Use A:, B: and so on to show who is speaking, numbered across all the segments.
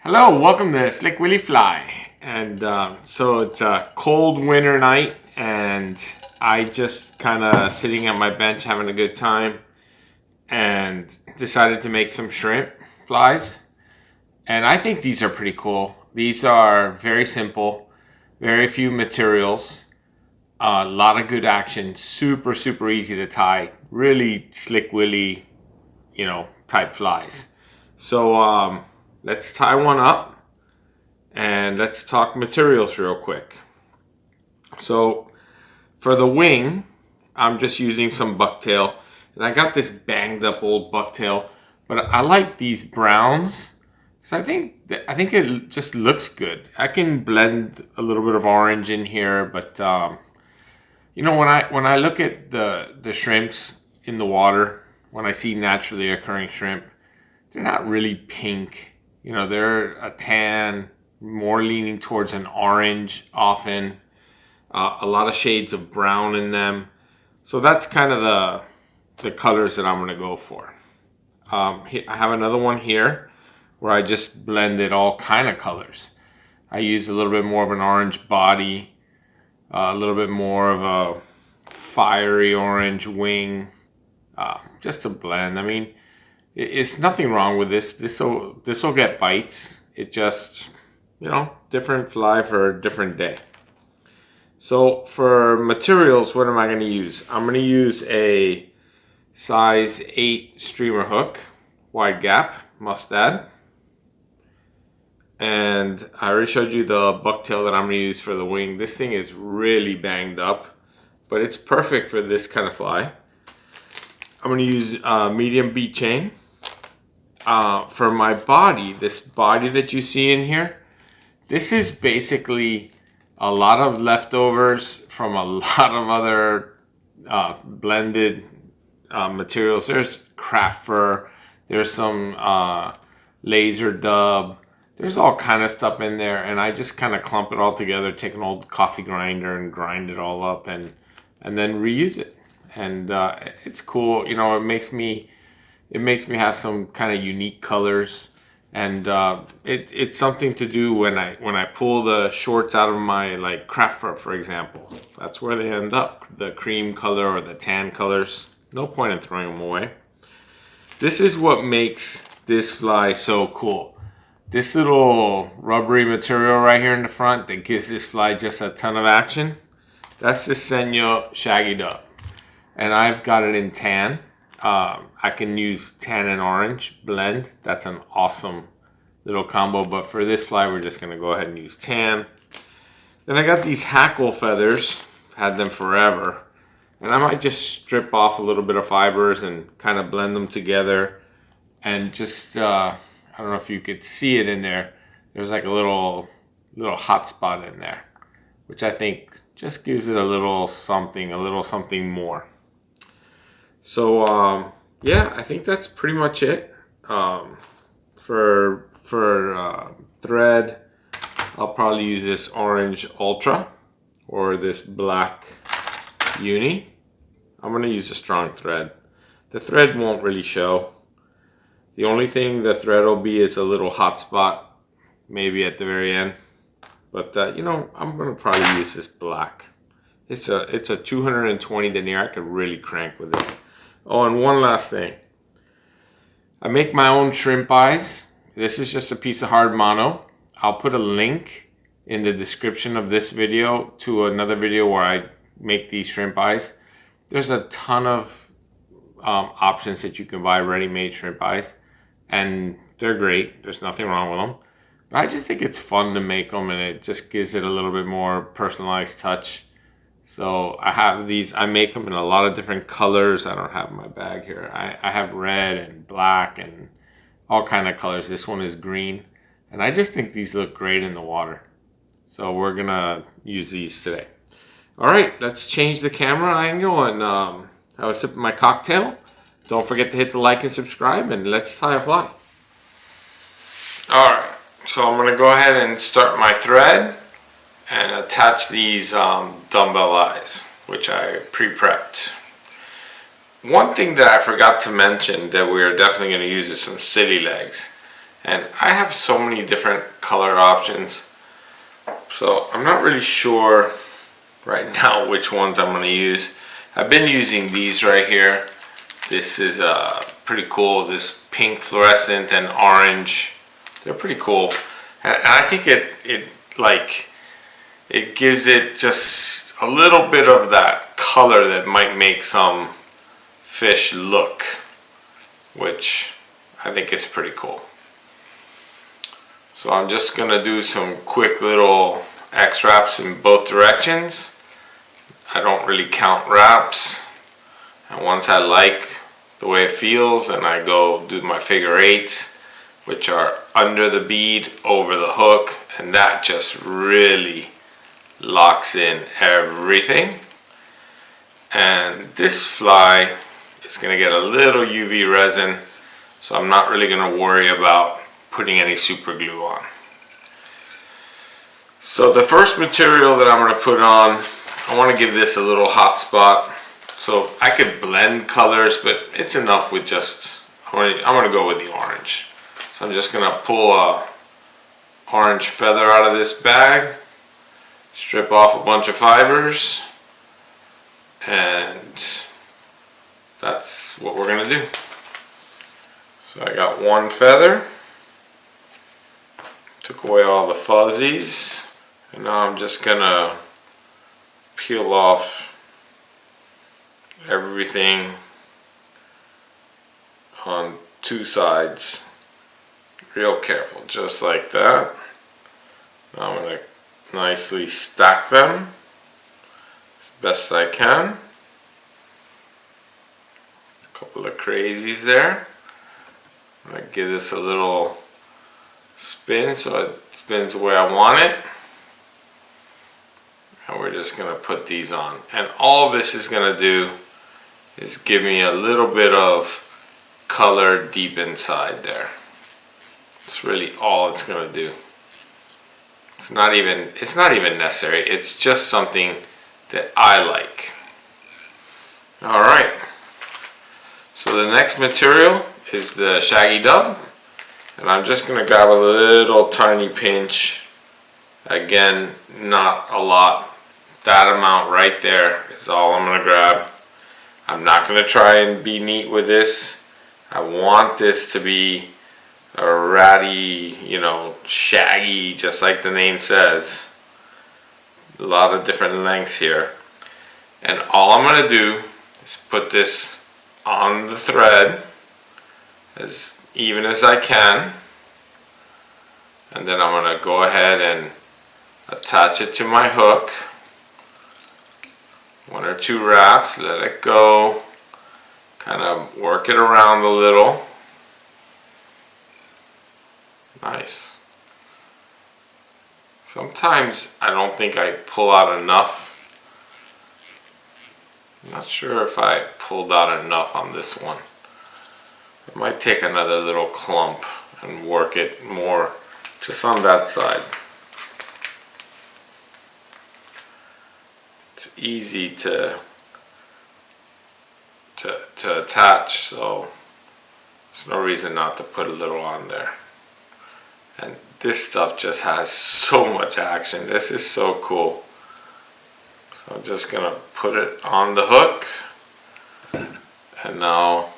A: Hello, welcome to Slick Willy Fly. And so it's a cold winter night and I just kind of sitting at my bench having a good time and decided to make some shrimp flies. And I think these are pretty cool. These are very simple, very few materials, a lot of good action, super easy to tie, really Slick Willy, type flies. So let's tie one up and let's talk materials real quick. So for the wing, I'm just using some bucktail, and I got this banged up old bucktail, but I like these browns because I think it just looks good. I can blend a little bit of orange in here, but when I look at the shrimps in the water, when I see naturally occurring shrimp, they're not really pink. They're a tan, more leaning towards an orange often. A lot of shades of brown in them. So that's kind of the colors that I'm going to go for. I have another one here where I just blended all kind of colors. I used a little bit more of an orange body, a little bit more of a fiery orange wing, just to blend. I mean, it's nothing wrong with this. This will get bites. It just, different fly for a different day. So for materials, what am I going to use? I'm going to use a size 8 streamer hook, wide gap, Mustad. And I already showed you the bucktail that I'm going to use for the wing. This thing is really banged up, but it's perfect for this kind of fly. I'm going to use medium Beadchain. For my body, this body that you see in here, this is basically a lot of leftovers from a lot of other blended materials. There's craft fur, there's some laser dub, there's all kind of stuff in there, and I just kind of clump it all together, take an old coffee grinder and grind it all up and then reuse it. And it's cool. It makes me have some kind of unique colors, and it's something to do when I pull the shorts out of my craft fur, for example. That's where they end up, the cream color or the tan colors. No point in throwing them away. This is what makes this fly so cool. This little rubbery material right here in the front that gives this fly just a ton of action, that's the SWF Shaggy Shrimp, and I've got it in tan. I can use tan and orange blend. That's an awesome little combo, but for this fly we're just going to go ahead and use tan. Then I got these Hackle feathers, had them forever, and I might just strip off a little bit of fibers and kind of blend them together, and just I don't know if you could see it in there, there's like a little hot spot in there, which I think just gives it a little something more. So yeah, I think that's pretty much it. For thread, I'll probably use this orange Ultra or this black Uni. I'm going to use a strong thread. The thread won't really show. The only thing the thread will be is a little hot spot, maybe at the very end. But I'm going to probably use this black. It's a 220 denier. I could really crank with this. Oh, and one last thing. I make my own shrimp eyes. This is just a piece of hard mono. I'll put a link in the description of this video to another video where I make these shrimp eyes. There's a ton of options that you can buy ready-made shrimp eyes, and they're great. There's nothing wrong with them. But I just think it's fun to make them, and it just gives it a little bit more personalized touch. So I have these, I make them in a lot of different colors. I don't have my bag here. I have red and black and all kind of colors. This one is green. And I just think these look great in the water. So we're going to use these today. All right, let's change the camera angle and have a sip of my cocktail. Don't forget to hit the like and subscribe, and let's tie a fly. All right, so I'm going to go ahead and start my thread and attach these dumbbell eyes, which I pre-prepped. One thing that I forgot to mention that we are definitely going to use is some silly legs. And I have so many different color options, so I'm not really sure right now which ones I'm going to use. I've been using these right here. This is pretty cool. This pink fluorescent and orange, they're pretty cool. And I think it gives it just a little bit of that color that might make some fish look, which I think is pretty cool. So I'm just gonna do some quick little X wraps in both directions. I don't really count wraps, and once I like the way it feels, and I go do my figure eights, which are under the bead, over the hook, and that just really locks in everything. And this fly is going to get a little UV resin, so I'm not really going to worry about putting any super glue on. So the first material that I'm going to put on, I want to give this a little hot spot. So I could blend colors, but it's enough with just, I'm going to go with the orange. So I'm just going to pull a orange feather out of this bag, strip off a bunch of fibers, and that's what we're going to do. So I got one feather, took away all the fuzzies, and now I'm just going to peel off everything on two sides real careful, just like that. Now I'm going to nicely stack them as best I can. A couple of crazies there. I'm going to give this a little spin so it spins the way I want it. And we're just going to put these on. And all this is going to do is give me a little bit of color deep inside there. It's really all it's going to do. It's not even necessary. It's just something that I like. All right. So the next material is the shaggy dub, and I'm just going to grab a little tiny pinch. Again, not a lot. That amount right there is all I'm going to grab. I'm not going to try and be neat with this. I want this to be a ratty, shaggy, just like the name says. A lot of different lengths here. And all I'm going to do is put this on the thread as even as I can. And then I'm going to go ahead and attach it to my hook. One or two wraps, let it go, kind of work it around a little. Nice. Sometimes I don't think I pull out enough. I'm not sure if I pulled out enough on this one. I might take another little clump and work it more just on that side. It's easy to attach, so there's no reason not to put a little on there. And this stuff just has so much action. This is so cool. So I'm just gonna put it on the hook, and now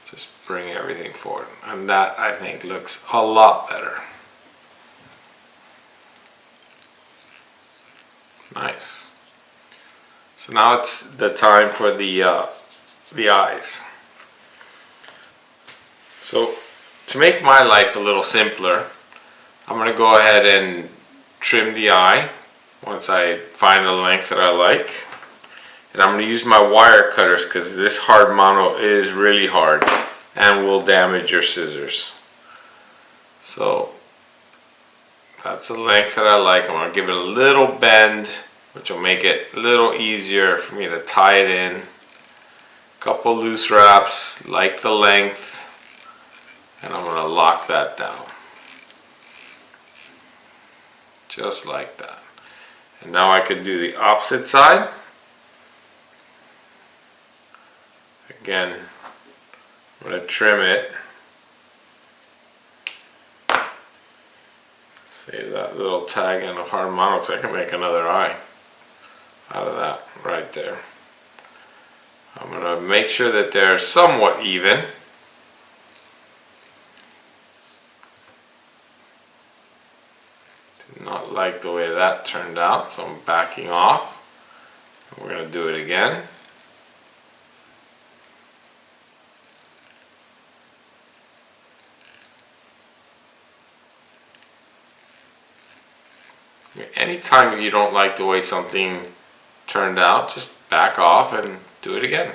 A: just bring everything forward. And that, I think, looks a lot better. Nice. So now it's the time for the eyes. So to make my life a little simpler, I'm going to go ahead and trim the eye once I find the length that I like. And I'm going to use my wire cutters because this hard mono is really hard and will damage your scissors. So that's the length that I like. I'm going to give it a little bend, which will make it a little easier for me to tie it in. A couple loose wraps, like the length, and I'm going to lock that down. Just like that. And now I could do the opposite side. Again, I'm going to trim it Save that little tag end of hard mono, so I can make another eye out of that right there. I'm going to make sure that they're somewhat even. Did not like the way that turned out, so I'm backing off. We're going to do it again. Anytime you don't like the way something turned out, just back off and do it again.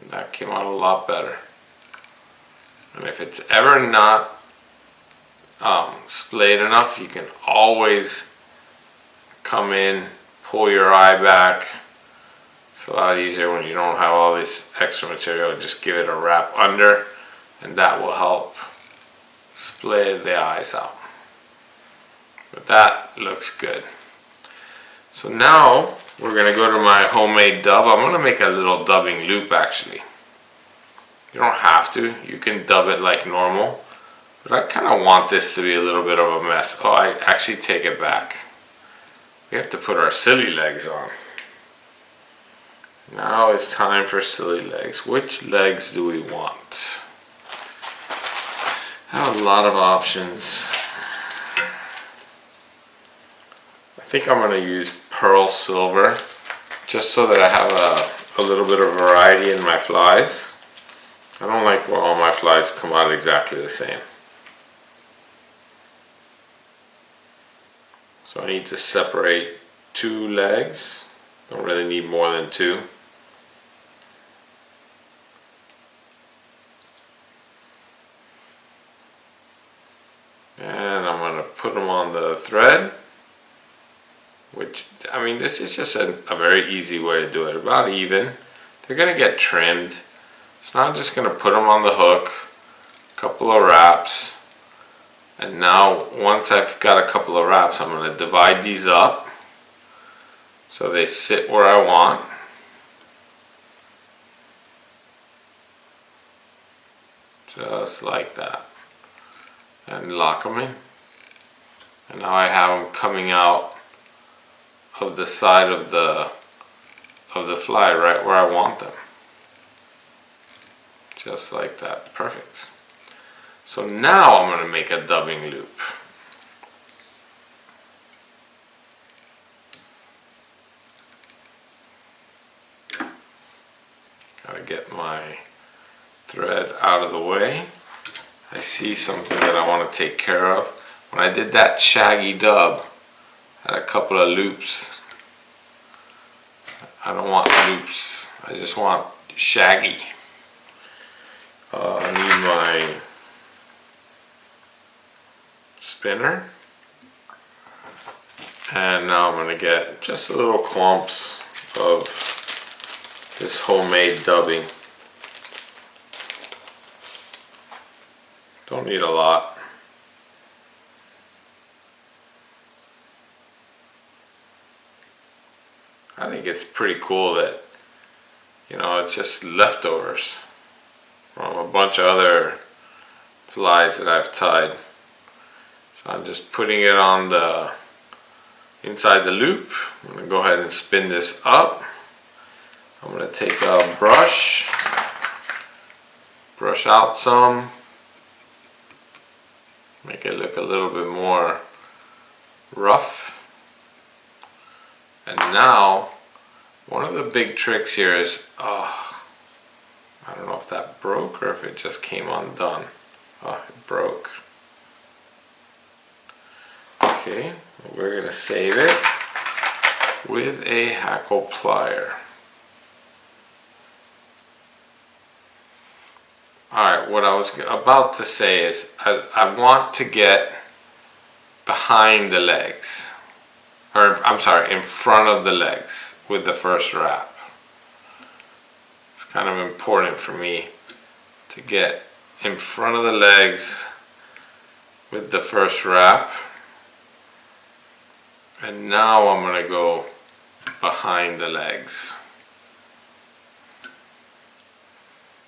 A: That came out a lot better. And if it's ever not splayed enough, you can always come in, pull your eye back. It's a lot easier when you don't have all this extra material. Just give it a wrap under, and that will help splay the eyes out. But that looks good. So now we're going to go to my homemade dub. I'm going to make a little dubbing loop actually. You don't have to. You can dub it like normal. But I kind of want this to be a little bit of a mess. Oh, I actually take it back. We have to put our silly legs on. Now it's time for silly legs. Which legs do we want? I have a lot of options. I think I'm going to use pearl silver just so that I have a little bit of variety in my flies. I don't like where all my flies come out exactly the same. So I need to separate 2 legs. Don't really need more than 2. And I'm going to put them on the thread. Which, I mean, this is just a very easy way to do it. About even. They're going to get trimmed. So now I'm just going to put them on the hook. A couple of wraps. And now, once I've got a couple of wraps, I'm going to divide these up. So they sit where I want. Just like that. And lock them in. And now I have them coming out of the side of the fly right where I want them. Just like that. Perfect. So now I'm going to make a dubbing loop. Gotta get my thread out of the way. I see something that I want to take care of. When I did that shaggy dub, I had a couple of loops. I don't want loops. I just want shaggy. I need my spinner. And now I'm going to get just a little clumps of this homemade dubbing. Don't need a lot. I think it's pretty cool that, you know, it's just leftovers from a bunch of other flies that I've tied. So I'm just putting it on the inside the loop. I'm going to go ahead and spin this up. I'm going to take a brush out some, make it look a little bit more rough. And now, one of the big tricks here is, I don't know if that broke or if it just came undone. Oh, it broke. Okay, we're going to save it with a Hackle plier. Alright, what I was about to say is I want to get behind the legs. Or, I'm sorry, in front of the legs with the first wrap. It's kind of important for me to get in front of the legs with the first wrap. And now I'm going to go behind the legs.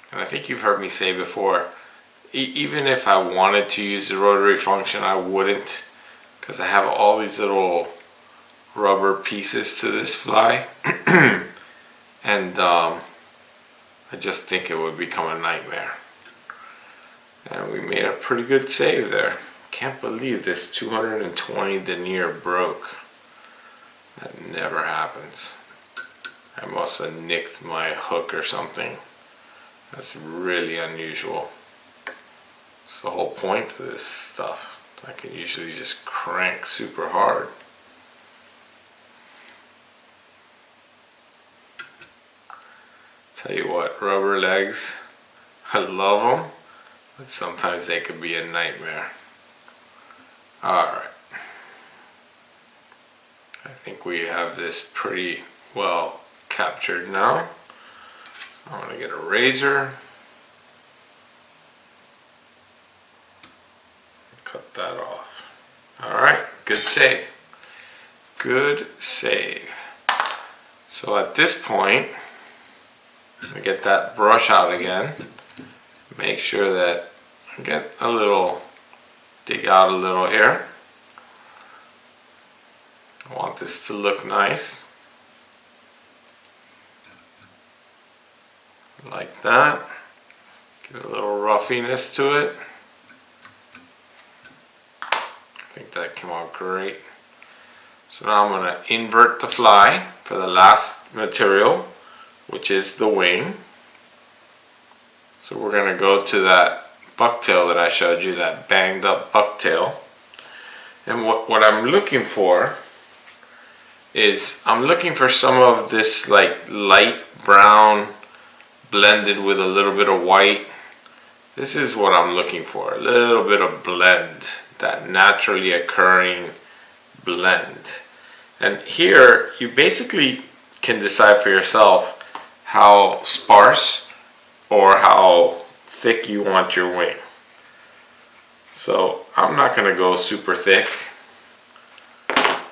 A: And I think you've heard me say before, Even if I wanted to use the rotary function, I wouldn't, because I have all these little rubber pieces to this fly. And I just think it would become a nightmare. And we made a pretty good save there. Can't believe this 220 denier broke. That never happens. I must have nicked my hook or something. That's really unusual. It's the whole point of this stuff. I can usually just crank super hard. Tell you what, rubber legs, I love them, but sometimes they could be a nightmare. Alright. I think we have this pretty well captured now. I'm going to get a razor. Cut that off. Alright, good save. Good save. So at this point, I'm going to get that brush out again. Make sure that I get a little, dig out a little here. I want this to look nice. Like that. Give a little ruffiness to it. I think that came out great. So now I'm going to invert the fly for the last material, which is the wing. So we're going to go to that bucktail that I showed you, that banged up bucktail. And what I'm looking for is, I'm looking for some of this like light brown blended with a little bit of white. This is what I'm looking for, a little bit of blend, that naturally occurring blend. And here you basically can decide for yourself how sparse or how thick you want your wing. So I'm not going to go super thick,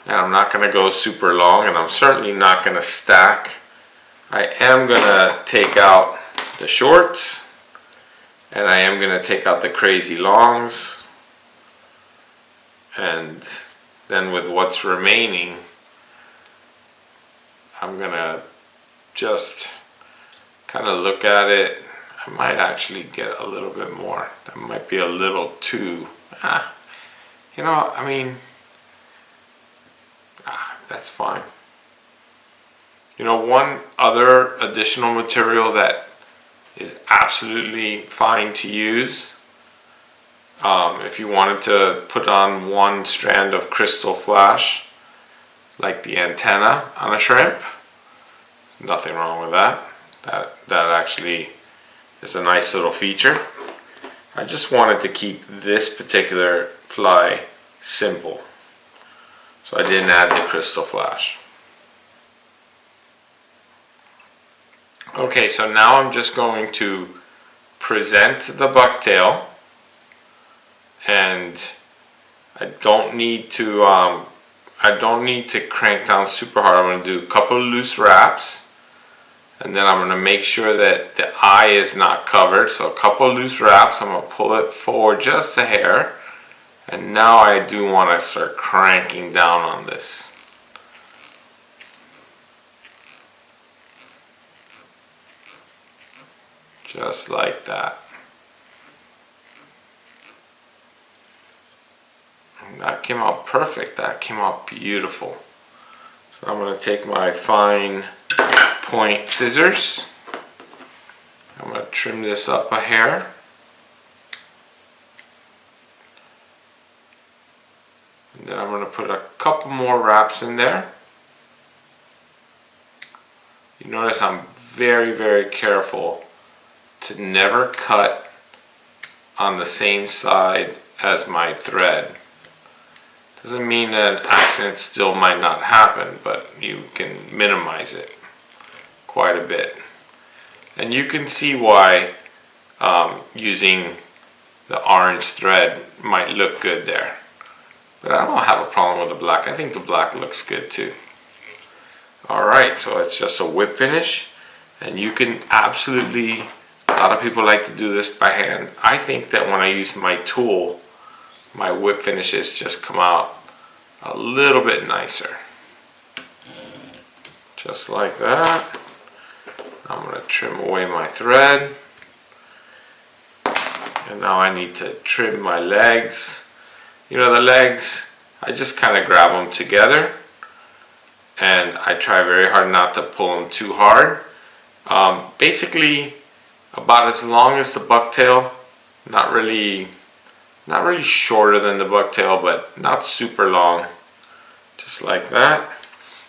A: and I'm not going to go super long, and I'm certainly not going to stack. I am going to take out the shorts, and I am going to take out the crazy longs, and then with what's remaining, I'm going to just kind of look at it. I might actually get a little bit more. That might be a little too, you know, I mean, that's fine. You know, one other additional material that is absolutely fine to use, if you wanted to put on one strand of crystal flash, like the antenna on a shrimp, nothing wrong with that. That actually is a nice little feature. I just wanted to keep this particular fly simple, so I didn't add the crystal flash. Okay, so now I'm just going to present the bucktail, and I don't need to crank down super hard. I'm going to do a couple of loose wraps, and then I'm going to make sure that the eye is not covered. So a couple of loose wraps, I'm going to pull it forward just a hair, and now I do want to start cranking down on this. Just like that. And that came out perfect. That came out beautiful. So I'm going to take my fine point scissors. I'm going to trim this up a hair. And then I'm going to put a couple more wraps in there. You notice I'm very, very careful to never cut on the same side as my thread. Doesn't mean that an accident still might not happen, but you can minimize it quite a bit. And you can see why using the orange thread might look good there. But I don't have a problem with the black. I think the black looks good too. Alright, so it's just a whip finish, and you can absolutely A lot of people like to do this by hand. I think that when I use my tool, my whip finishes just come out a little bit nicer. Just like that. I'm going to trim away my thread. And now I need to trim my legs. You know, the legs, I just kind of grab them together. And I try very hard not to pull them too hard. Basically, about as long as the bucktail, not really shorter than the bucktail, but not super long. Just like that.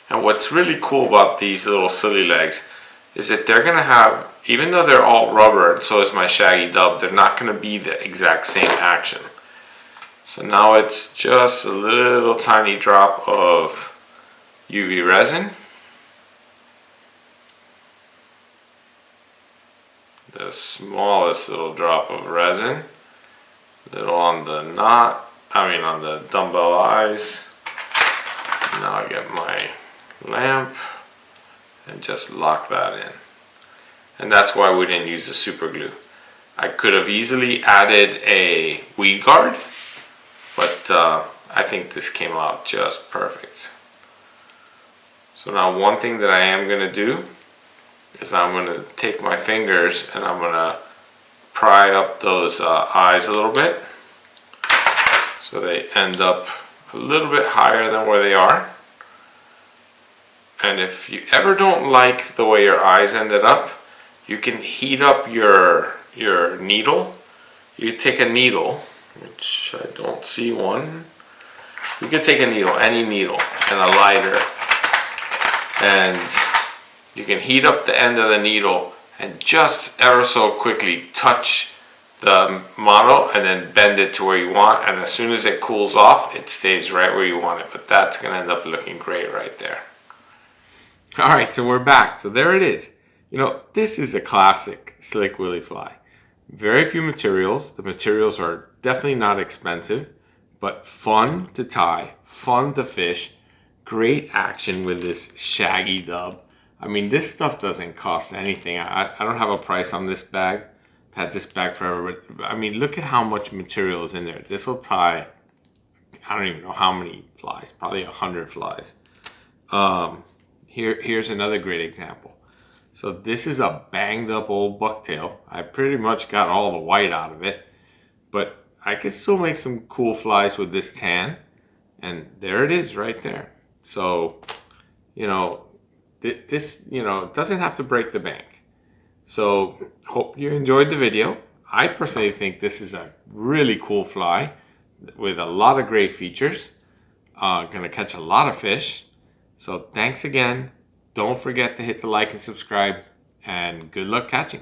A: And what's really cool about these little silly legs is that they're going to have, even though they're all rubber, and so is my shaggy dub, they're not going to be the exact same action. So now it's just a little tiny drop of UV resin. The smallest little drop of resin. Little on the knot, on the dumbbell eyes. Now I get my lamp and just lock that in. And that's why we didn't use the super glue. I could have easily added a weed guard, but I think this came out just perfect. So now one thing that I am going to do is I'm going to take my fingers and I'm going to pry up those eyes a little bit so they end up a little bit higher than where they are. And if you ever don't like the way your eyes ended up, you can heat up your needle. You take a needle, which I don't see one. You can take a needle, any needle, and a lighter, and you can heat up the end of the needle and just ever so quickly touch the model and then bend it to where you want, and as soon as it cools off, it stays right where you want it. But that's going to end up looking great right there. Alright, so we're back. So there it is. You know, this is a classic Slick Willy Fly. Very few materials. The materials are definitely not expensive, but fun to tie, fun to fish, great action with this shaggy dub. I mean, this stuff doesn't cost anything. I don't have a price on this bag. I've had this bag forever. I mean, look at how much material is in there. This will tie, I don't even know how many flies, probably 100 flies. Here's another great example. So this is a banged up old bucktail. I pretty much got all the white out of it, but I can still make some cool flies with this tan. And there it is right there. So, you know, this, you know, doesn't have to break the bank. So hope you enjoyed the video. I personally think this is a really cool fly with a lot of great features. Gonna catch a lot of fish. So thanks again. Don't forget to hit the like and subscribe, and good luck catching.